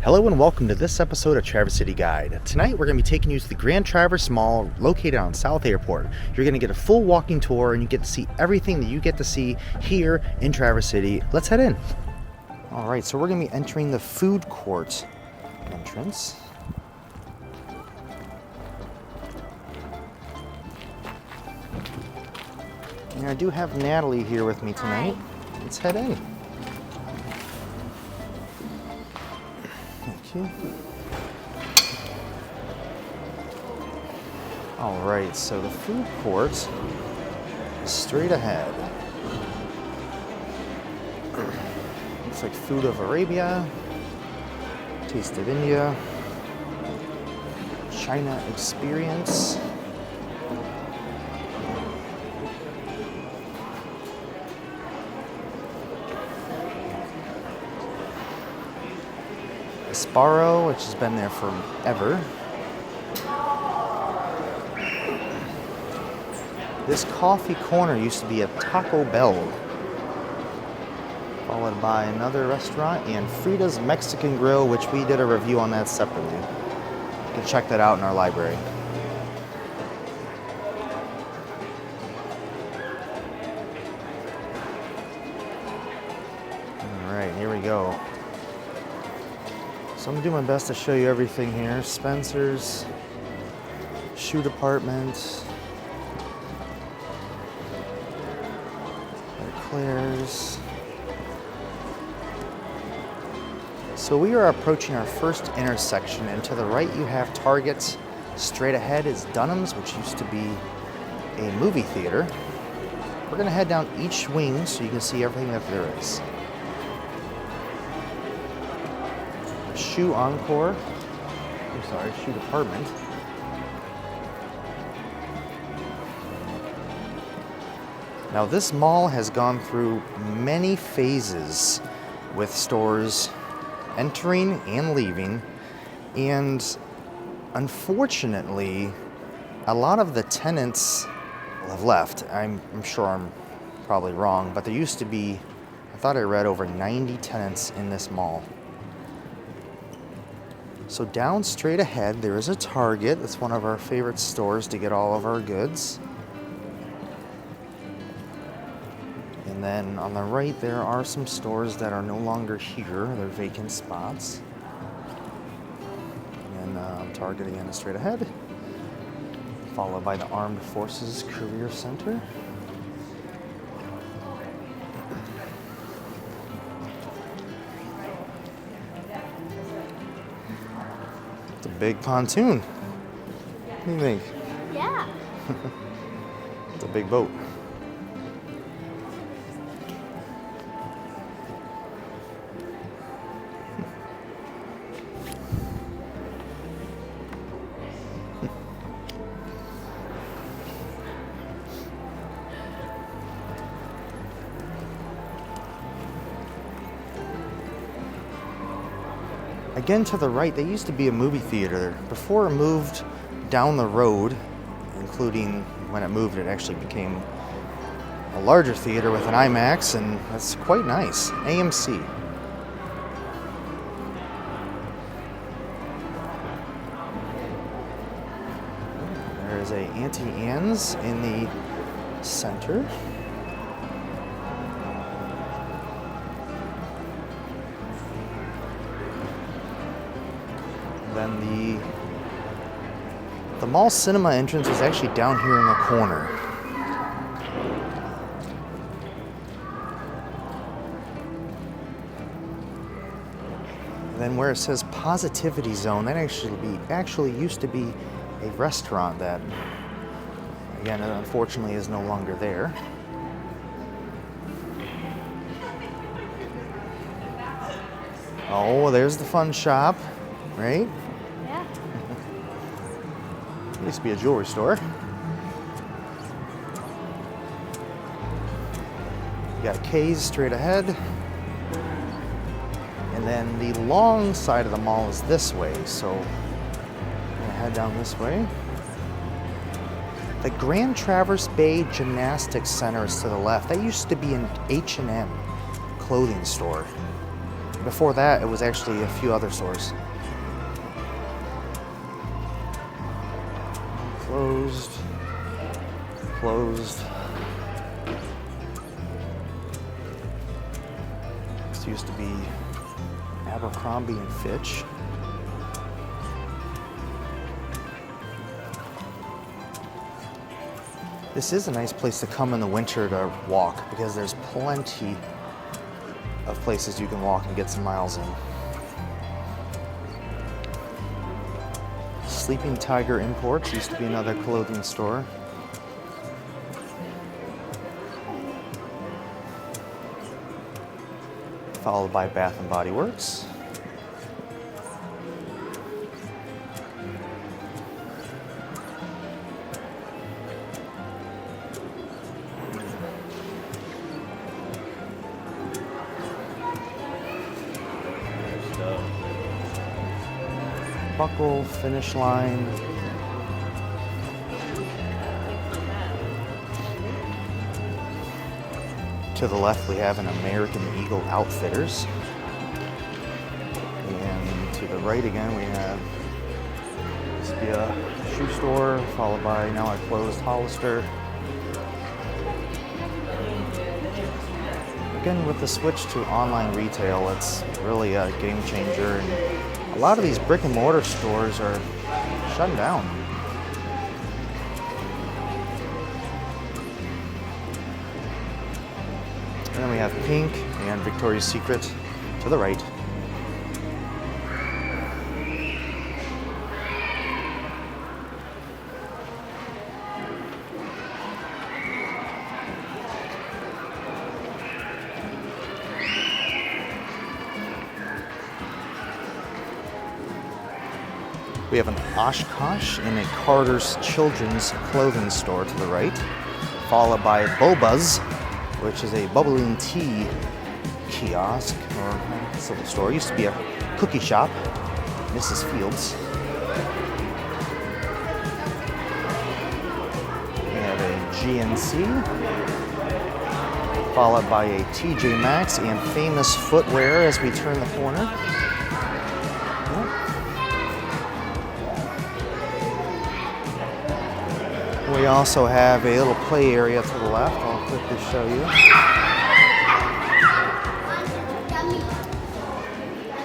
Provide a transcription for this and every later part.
Hello and welcome to this episode of Traverse City Guide. Tonight we're going to be taking you to the Grand Traverse Mall located on South Airport. You're going to get a full walking tour and you get to see everything that you get to see here in Traverse City. Let's head in. Alright, so we're going to be entering the food court entrance. And I do have Natalie here with me tonight. Hi. Let's head in. Alright, so the food court is straight ahead. Looks like Food of Arabia, Taste of India, China Experience. Sparrow, which has been there forever. This coffee corner used to be a Taco Bell, followed by another restaurant and Frida's Mexican Grill, which we did a review on that separately. You can check that out in our library. All right, here we go. So I'm gonna do my best to show you everything here. Spencer's, shoe department, Claire's. So we are approaching our first intersection, and to the right you have Target's. Straight ahead is Dunham's, which used to be a movie theater. We're gonna head down each wing so you can see everything that there is. Shoe Encore, shoe department. Now this mall has gone through many phases with stores entering and leaving, and unfortunately a lot of the tenants have left. I'm sure I'm probably wrong, but there used to be, I thought I read, over 90 tenants in this mall. So down straight ahead, there is a Target. It's one of our favorite stores to get all of our goods. And then on the right, there are some stores that are no longer here. They're vacant spots. And Target again is straight ahead, followed by the Armed Forces Career Center. Big pontoon. What do you think? Yeah. It's a big boat. Again, to the right, there used to be a movie theater. Before it moved down the road, including when it moved, it actually became a larger theater with an IMAX, and that's quite nice. AMC. There's a Auntie Anne's in the center. Then the mall cinema entrance is actually down here in the corner. And then where it says Positivity Zone, that actually used to be a restaurant that, again, unfortunately is no longer there. Oh, there's the fun shop, right? Yeah. It used to be a jewelry store. You got K's straight ahead. And then the long side of the mall is this way, so I'm gonna head down this way. The Grand Traverse Bay Gymnastics Center is to the left. That used to be an H&M clothing store. Before that, it was actually a few other stores. Closed. Closed. This used to be Abercrombie and Fitch. This is a nice place to come in the winter to walk because there's plenty of places you can walk and get some miles in. Sleeping Tiger Imports used to be another clothing store. Followed by Bath and Body Works. Buckle, Finish Line. To the left we have an American Eagle Outfitters. And to the right again we have this be a shoe store, followed by now a closed Hollister. Again, with the switch to online retail, it's really a game changer, and a lot of these brick and mortar stores are shutting down. And then we have Pink and Victoria's Secret to the right. We have an Oshkosh and a Carter's Children's Clothing Store to the right, followed by Boba's, which is a bubbling tea kiosk or civil store. It used to be a cookie shop, Mrs. Fields. We have a GNC, followed by a TJ Maxx and Famous Footwear as we turn the corner. We also have a little play area to the left. I'll quickly show you.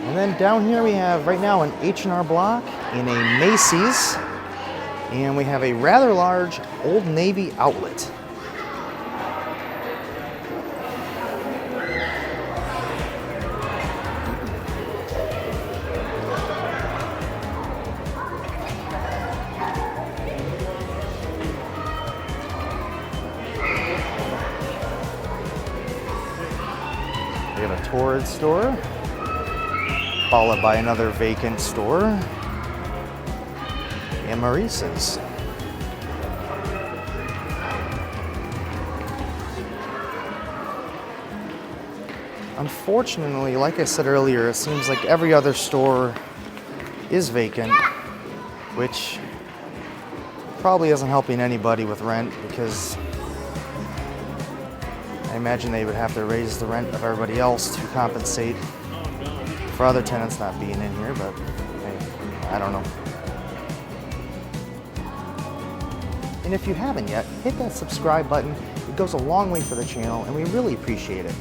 And then down here we have right now an H&R Block and a Macy's. And we have a rather large Old Navy outlet. We have a Torrid store, followed by another vacant store, and Maurice's. Unfortunately, like I said earlier, it seems like every other store is vacant, which probably isn't helping anybody with rent because I imagine they would have to raise the rent of everybody else to compensate for other tenants not being in here, but hey, I don't know. And if you haven't yet, hit that subscribe button. It goes a long way for the channel, and we really appreciate it.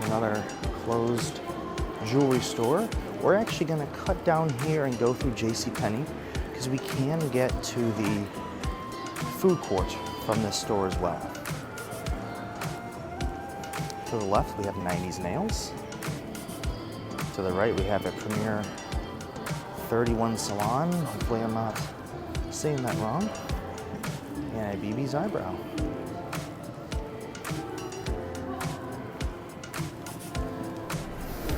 Another closed jewelry store. We're actually going to cut down here and go through JCPenney because we can get to the food court from this store as well. To the left we have 90s Nails. To the right we have a Premier 31 Salon. Hopefully I'm not saying that wrong. And a BB's Eyebrow.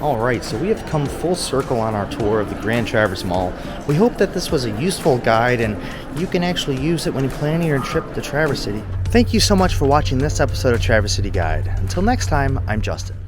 Alright, so we have come full circle on our tour of the Grand Traverse Mall. We hope that this was a useful guide and you can actually use it when you're planning your trip to Traverse City. Thank you so much for watching this episode of Traverse City Guide. Until next time, I'm Justin.